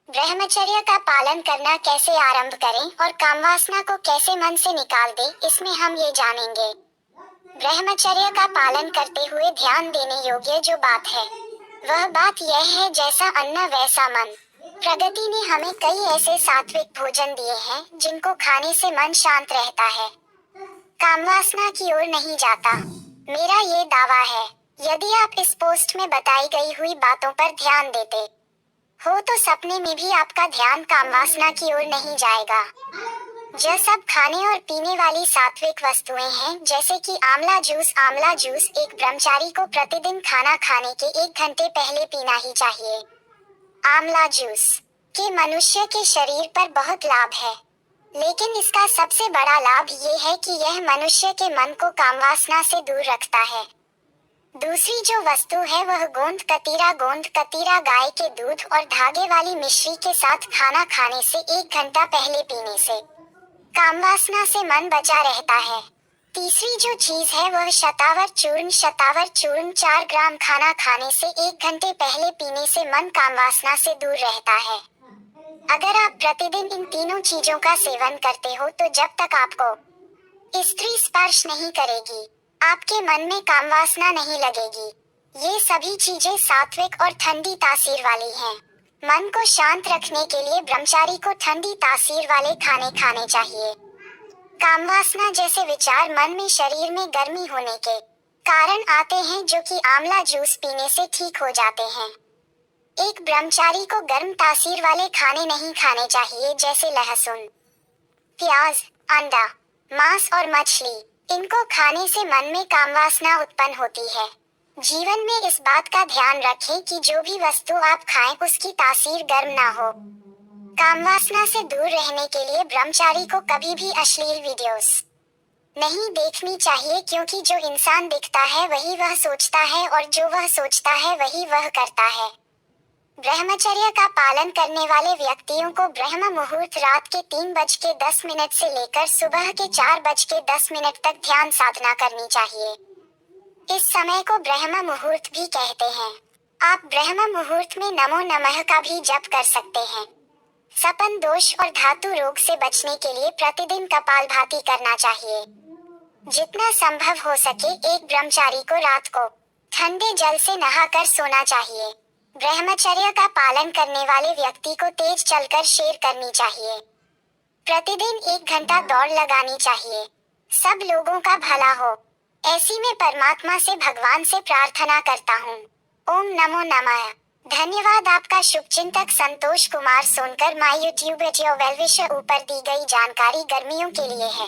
ब्रह्मचर्य का पालन करना कैसे आरंभ करें और कामवासना को कैसे मन से निकाल दें, इसमें हम ये जानेंगे। ब्रह्मचर्य का पालन करते हुए ध्यान देने योग्य जो बात है वह बात यह है, जैसा अन्न वैसा मन। प्रगति ने हमें कई ऐसे सात्विक भोजन दिए हैं जिनको खाने से मन शांत रहता है, कामवासना की ओर नहीं जाता। मेरा ये दावा है, यदि आप इस पोस्ट में बताई गई हुई बातों पर ध्यान देते हो तो सपने में भी आपका ध्यान कामवासना की ओर नहीं जाएगा। जो सब खाने और पीने वाली सात्विक वस्तुएं हैं, जैसे कि आंवला जूस एक ब्रह्मचारी को प्रतिदिन खाना खाने के 1 घंटे पहले पीना ही चाहिए। आंवला जूस के मनुष्य के शरीर पर बहुत लाभ है, लेकिन इसका सबसे बड़ा लाभ ये है कि यह मनुष्य के मन को कामवासना से दूर रखता है। दूसरी जो वस्तु है वह गोंद कतीरा गाय के दूध और धागे वाली मिश्री के साथ खाना खाने से 1 घंटा पहले पीने से कामवासना से मन बचा रहता है। तीसरी जो चीज है वह शतावर चूर्ण 4 ग्राम खाना खाने से 1 घंटे पहले पीने से मन कामवासना से दूर रहता है। अगर आप प्रतिदिन इन तीनों चीजों का सेवन करते हो तो जब तक आपको स्त्री स्पर्श नहीं करेगी, आपके मन में कामवासना नहीं लगेगी। ये सभी चीजें सात्विक और ठंडी तासीर वाली हैं। मन को शांत रखने के लिए ब्रह्मचारी को ठंडी तासीर वाले खाने खाने चाहिए। कामवासना जैसे विचार मन में शरीर में गर्मी होने के कारण आते हैं, जो कि आंवला जूस पीने से ठीक हो जाते हैं। एक ब्रह्मचारी को गर्म तासीर वाले खाने नहीं खाने चाहिए, जैसे लहसुन, प्याज, अंडा, मांस और मछली। इनको खाने से मन में कामवासना उत्पन्न होती है। जीवन में इस बात का ध्यान रखें कि जो भी वस्तु आप खाएं उसकी तासीर गर्म ना हो। कामवासना से दूर रहने के लिए ब्रह्मचारी को कभी भी अश्लील वीडियोस नहीं देखनी चाहिए, क्योंकि जो इंसान दिखता है वही वह सोचता है और जो वह सोचता है वही वह करता है। ब्रह्मचर्य का पालन करने वाले व्यक्तियों को ब्रह्म मुहूर्त रात के 3:10 से लेकर सुबह के 4:10 तक ध्यान साधना करनी चाहिए। इस समय को ब्रह्म मुहूर्त भी कहते हैं। आप ब्रह्म मुहूर्त में नमो नमः का भी जप कर सकते हैं। सपन दोष और धातु रोग से बचने के लिए प्रतिदिन कपालभाति करना चाहिए। जितना संभव हो सके एक ब्रह्मचारी को रात को ठंडे जल से नहाकर सोना चाहिए। ब्रह्मचर्य का पालन करने वाले व्यक्ति को तेज चलकर शेर करनी चाहिए। प्रतिदिन 1 घंटा दौड़ लगानी चाहिए। सब लोगों का भला हो, ऐसी मैं परमात्मा से भगवान से प्रार्थना करता हूँ। ओम नमो नमः। धन्यवाद। आपका शुभचिंतक Santosh Kumar Sonkar. My YouTube video wellwisher. ऊपर दी गई जानकारी गर्मियों के लिए है।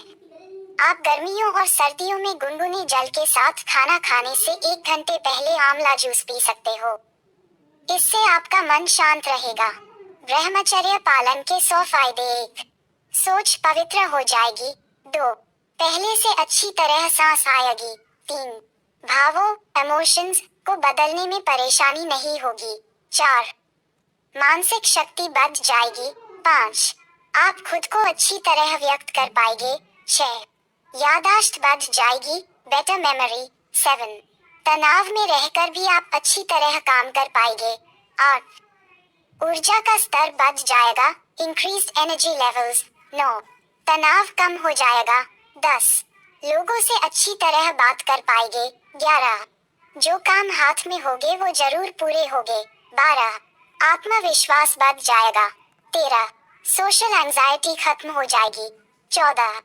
आप गर्मियों और सर्दियों में गुनगुने जल के साथ खाना खाने से 1 घंटे पहले आंवला जूस पी सकते हो। इससे आपका मन शांत रहेगा। ब्रह्मचर्य पालन के 100 फायदे। 1. सोच पवित्र हो जाएगी। 2. पहले से अच्छी तरह सांस आएगी। 3. भावों इमोशंस को बदलने में परेशानी नहीं होगी। 4. मानसिक शक्ति बढ़ जाएगी। 5. आप खुद को अच्छी तरह व्यक्त कर पाएंगे। 6. याददाश्त बढ़ जाएगी, बेटर मेमोरी। 7. तनाव में रहकर भी आप अच्छी तरह काम कर पाएंगे। 8. ऊर्जा का स्तर बढ़ जाएगा, इंक्रीज्ड एनर्जी लेवल्स। 9. तनाव कम हो जाएगा। 10. लोगों से अच्छी तरह बात कर पाएंगे। 11. जो काम हाथ में होंगे वो जरूर पूरे होंगे। 12. आत्मविश्वास बढ़ जाएगा। 13. सोशल एंजाइटी खत्म हो जाएगी। 14.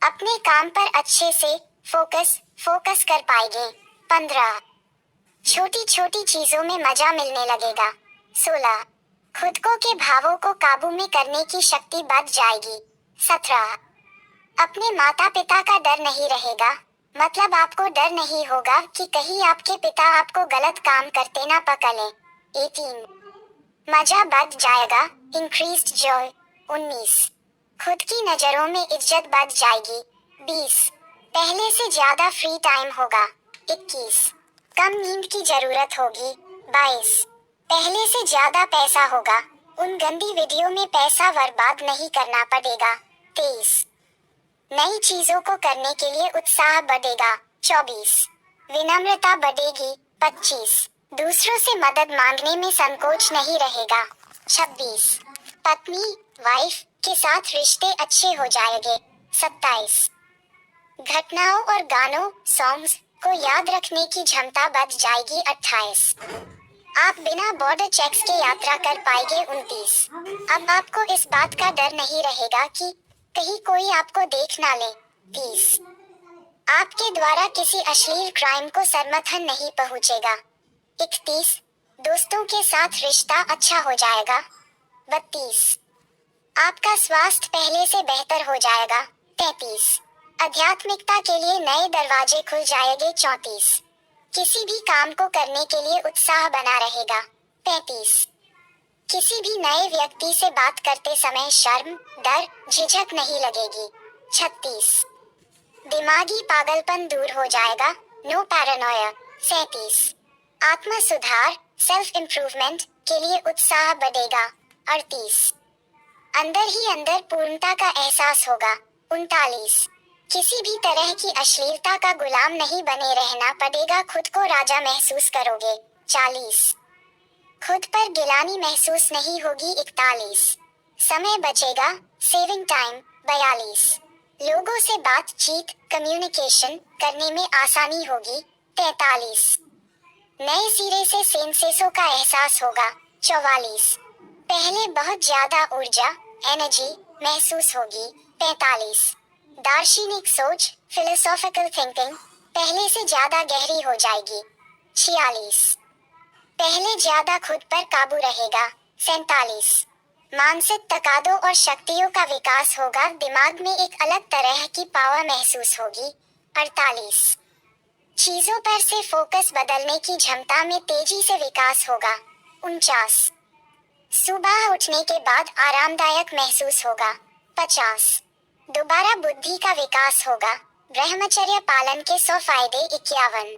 अपने काम पर अच्छे से फोकस कर पाएंगे। 15. छोटी छोटी चीजों में मजा मिलने लगेगा। 16. खुद को के भावों को काबू में करने की शक्ति बढ़ जाएगी। 17. अपने माता पिता का डर नहीं रहेगा, मतलब आपको डर नहीं होगा कि कहीं आपके पिता आपको गलत काम करते ना पकड़ लें। 18. मजा बढ़ जाएगा, इंक्रीज्ड जॉय। 19. खुद की नजरों में इज्जत बढ़ जाएगी। 20. पहले से ज्यादा फ्री टाइम होगा। 21. कम नींद की जरूरत होगी। 22. पहले से ज्यादा पैसा होगा, उन गंदी वीडियो में पैसा बर्बाद नहीं करना पड़ेगा। 23. नई चीजों को करने के लिए उत्साह बढ़ेगा। 24. विनम्रता बढ़ेगी। 25. दूसरों से मदद मांगने में संकोच नहीं रहेगा। 26 पत्नी वाइफ के साथ रिश्ते अच्छे हो जाएंगे। 27 घटनाओं और गानों सॉन्ग्स को याद रखने की क्षमता बढ़ जाएगी। 28 आप बिना बॉर्डर चेक्स के यात्रा कर पाएंगे। 29 अब आपको इस बात का डर नहीं रहेगा कि कहीं कोई आपको देख ना ले। 30 आपके द्वारा किसी अश्लील क्राइम को समर्थन नहीं पहुंचेगा। 31 दोस्तों के साथ रिश्ता अच्छा हो जाएगा। 32 आपका स्वास्थ्य पहले से बेहतर हो जाएगा। 33 आध्यात्मिकता के लिए नए दरवाजे खुल जाएंगे। 34 किसी भी काम को करने के लिए उत्साह बना रहेगा। 35 किसी भी नए व्यक्ति से बात करते समय शर्म डर झिझक नहीं लगेगी। 36 दिमागी पागलपन दूर हो जाएगा। No Paranoia. 37 आत्म सुधार सेल्फ इम्प्रूवमेंट के लिए उत्साह बढ़ेगा। 38 अंदर ही अंदर पूर्णता का एहसास होगा। 39 किसी भी तरह की अश्लीलता का गुलाम नहीं बने रहना पड़ेगा, खुद को राजा महसूस करोगे। 40 खुद पर गिलानी महसूस नहीं होगी। 41 समय बचेगा सेविंग टाइम। 42 लोगों से बातचीत कम्युनिकेशन करने में आसानी होगी। 43 नए सिरे से सेंसेसों का एहसास होगा। 44 पहले बहुत ज्यादा ऊर्जा एनर्जी महसूस होगी। 45 दार्शनिक सोच फिलोसॉफिकल थिंकिंग पहले से ज्यादा गहरी हो जाएगी। 46 पहले ज्यादा खुद पर काबू रहेगा। 47 मानसिक तकादों और शक्तियों का विकास होगा, दिमाग में एक अलग तरह की पावर महसूस होगी। 48 चीजों पर से फोकस बदलने की क्षमता में तेजी से विकास होगा। 49 सुबह उठने के बाद आरामदायक महसूस होगा। 50 दोबारा बुद्धि का विकास होगा, ब्रह्मचर्य पालन के 100 फायदे। 51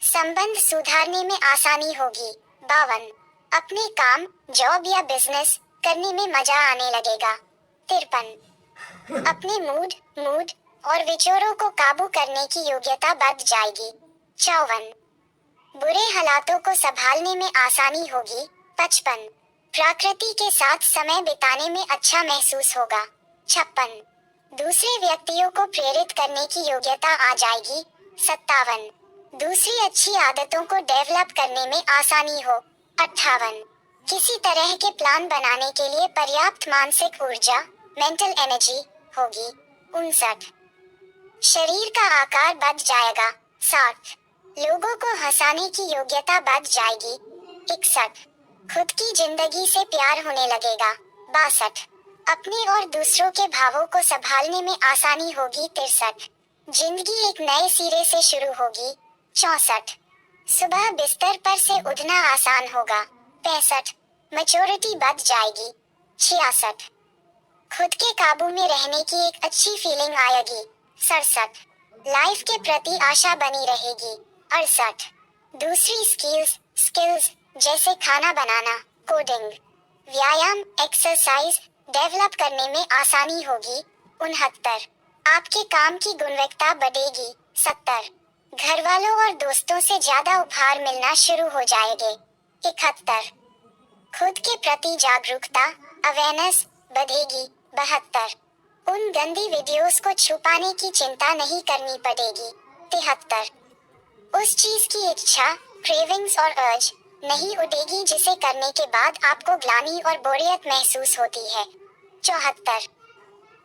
संबंध सुधारने में आसानी होगी। 52 अपने काम जॉब या बिजनेस करने में मजा आने लगेगा। 53 अपने मूड और विचारों को काबू करने की योग्यता बढ़ जाएगी। 54 बुरे हालातों को संभालने में आसानी होगी। 55 प्रकृति के साथ समय बिताने में अच्छा महसूस होगा। 56 दूसरे व्यक्तियों को प्रेरित करने की योग्यता आ जाएगी। 57 दूसरी अच्छी आदतों को डेवलप करने में आसानी हो। 58 किसी तरह के प्लान बनाने के लिए पर्याप्त मानसिक ऊर्जा मेंटल एनर्जी होगी। 59 शरीर का आकार बढ़ जाएगा। 60 लोगों को हंसाने की योग्यता बढ़ जाएगी। 61 खुद की जिंदगी से प्यार होने लगेगा। 62 अपने और दूसरों के भावों को संभालने में आसानी होगी। 63 जिंदगी एक नए सिरे से शुरू होगी। 64 सुबह बिस्तर पर से उठना आसान होगा। 65 मैच्योरिटी बढ़ जाएगी। 66 खुद के काबू में रहने की एक अच्छी फीलिंग आएगी। 67 लाइफ के प्रति आशा बनी रहेगी। 68 दूसरी स्किल्स जैसे खाना बनाना कोडिंग व्यायाम एक्सरसाइज डेवलप करने में आसानी होगी। 69 आपके काम की गुणवत्ता बढ़ेगी। 70 घर वालों और दोस्तों से ज्यादा उपहार मिलना शुरू हो जाएंगे। 71 खुद के प्रति जागरूकता अवेयरनेस बढ़ेगी। 72 उन गंदी वीडियोस को छुपाने की चिंता नहीं करनी पड़ेगी। 73 उस चीज की इच्छा क्रेविंग्स और अर्ज नहीं उठेगी जिसे करने के बाद आपको ग्लानि और बोरियत महसूस होती है। 74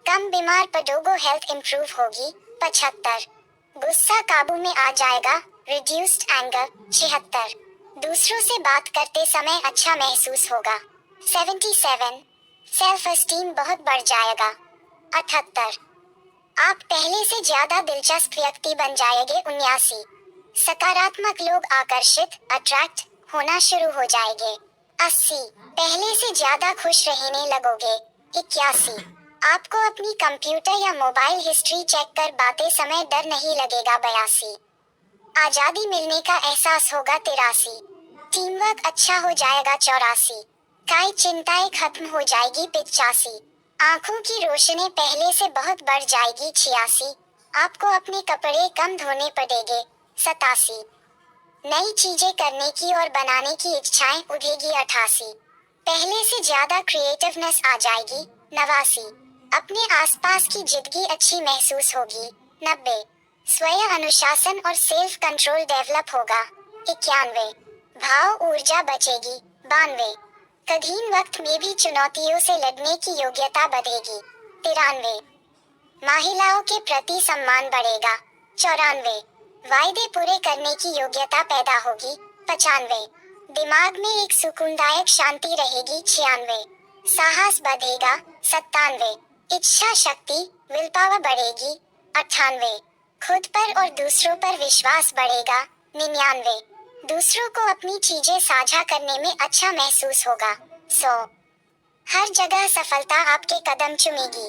कम बीमार पड़ोगे, हेल्थ इंप्रूव होगी। 75 गुस्सा काबू में आ जाएगा, रिड्यूस्ड एंगर। 76 दूसरों से बात करते समय अच्छा महसूस होगा। 77 सेल्फ एस्टीम बहुत बढ़ जाएगा। 78 आप पहले से ज्यादा दिलचस्प व्यक्ति बन जाएंगे। 79 सकारात्मक लोग आकर्षित अट्रैक्ट होना शुरू हो जाएंगे। 80 पहले से ज्यादा खुश रहने लगोगे। 81 आपको अपनी कंप्यूटर या मोबाइल हिस्ट्री चेक कर बातें समय डर नहीं लगेगा। 82 आजादी मिलने का एहसास होगा। 83 टीम वर्क अच्छा हो जाएगा। 84 कई चिंताएं खत्म हो जाएगी। 85 आंखों की रोशनी पहले से बहुत बढ़ जाएगी। 86 आपको अपने कपड़े कम धोने पड़ेंगे। 87 नई चीजें करने की और बनाने की इच्छाएं उठेगी। 88 पहले से ज्यादा क्रिएटिवनेस आ जाएगी। 89, अपने आसपास की जिंदगी अच्छी महसूस होगी। 90, स्वयं अनुशासन और सेल्फ कंट्रोल डेवलप होगा। 91, भाव ऊर्जा बचेगी। 92, कठिन वक्त में भी चुनौतियों से लड़ने की योग्यता बढ़ेगी। 93, महिलाओं के प्रति सम्मान बढ़ेगा। 94, वायदे पूरे करने की योग्यता पैदा होगी। 95, दिमाग में एक सुकूनदायक शांति रहेगी। 96, साहस बढ़ेगा। 97, इच्छा शक्ति विल पावर बढ़ेगी। 98, खुद पर और दूसरों पर विश्वास बढ़ेगा। 99, दूसरों को अपनी चीजें साझा करने में अच्छा महसूस होगा। 100, हर जगह सफलता आपके कदम चूमेगी।